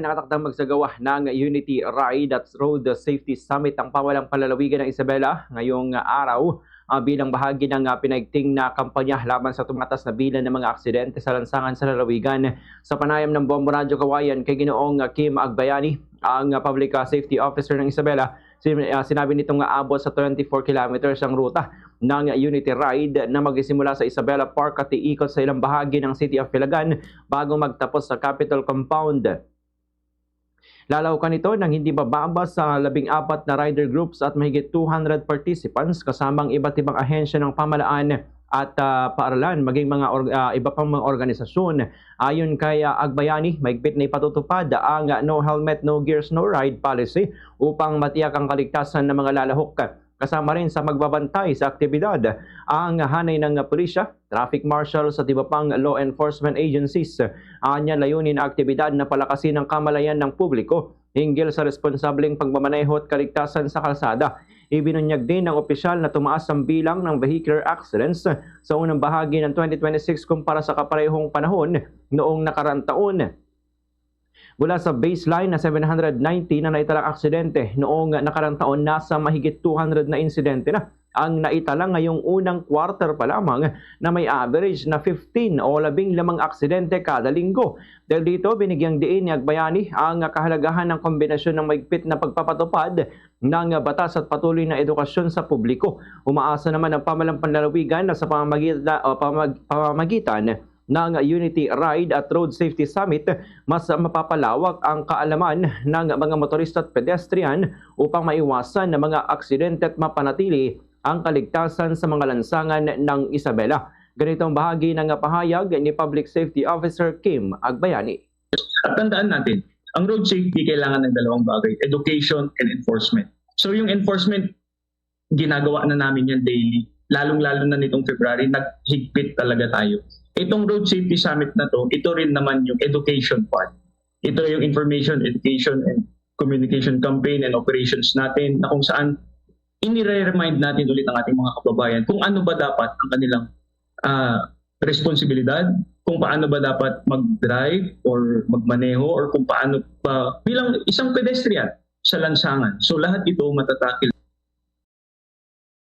Nakatakdang magsagawa ng Unity Ride at Road Safety Summit ang pawalang palalawigan ng Isabela ngayong araw bilang bahagi ng pinaigting na kampanya laban sa tumataas na bilang ng mga aksidente sa lansangan sa lalawigan. Sa panayam ng Bombo Radyo Kawayan kay Ginoong Kim Agbayani, ang Public Safety Officer ng Isabela, sinabi nitong aabot sa 24 kilometers ang ruta ng Unity Ride na magsisimula sa Isabela Park at iikot sa ilang bahagi ng City of Ilagan bago magtapos sa Capitol Compound. Lalaukan ito ng hindi bababa sa 14 na rider groups at mahigit 200 participants kasamang iba't ibang ahensya ng pamahalaan at paaralan, maging mga iba pang mga organisasyon. Ayon kay Agbayani, mahigpit na ipatutupad ang no helmet, no gears, no ride policy upang matiyak ang kaligtasan ng mga lalahok. Kasama rin sa magbabantay sa aktibidad ang hanay ng pulisya, traffic marshals at iba pang law enforcement agencies. Anya layunin ang aktibidad na palakasin ang kamalayan ng publiko hinggil sa responsableng pagmamaneho at kaligtasan sa kalsada. Ibinunyag din ng opisyal na tumaas ang bilang ng vehicular accidents sa unang bahagi ng 2026 kumpara sa kaparehong panahon noong nakaraang taon. Mula sa baseline na 790 na naitalang aksidente noong nakarang taon, nasa mahigit 200 na insidente na ang naitala ngayong unang quarter pa lamang na may average na 15 o 15 aksidente kada linggo. Dahil dito, binigyang diin ni Agbayani ang kahalagahan ng kombinasyon ng maigpit na pagpapatupad ng batas at patuloy na edukasyon sa publiko. Umaasa naman ang pamahalang panlalawigan na sa pamamagitan ng Unity Ride at Road Safety Summit, mas mapapalawak ang kaalaman ng mga motorista at pedestrian upang maiwasan ng mga aksidente at mapanatili ang kaligtasan sa mga lansangan ng Isabela. Ganito ang bahagi ng pahayag ni Public Safety Officer Kim Agbayani. At tandaan natin, ang road safety kailangan ng dalawang bagay, education and enforcement. So yung enforcement, ginagawa na namin yan daily. Lalong-lalo na nitong February, naghigpit talaga tayo. Itong Road Safety Summit na to, ito rin naman yung education part. Ito yung information, education, and communication campaign and operations natin na kung saan inire-remind natin ulit ang ating mga kababayan kung ano ba dapat ang kanilang responsibilidad, kung paano ba dapat mag-drive or magmaneho or kung paano pa bilang isang pedestrian sa lansangan. So lahat ito matatakil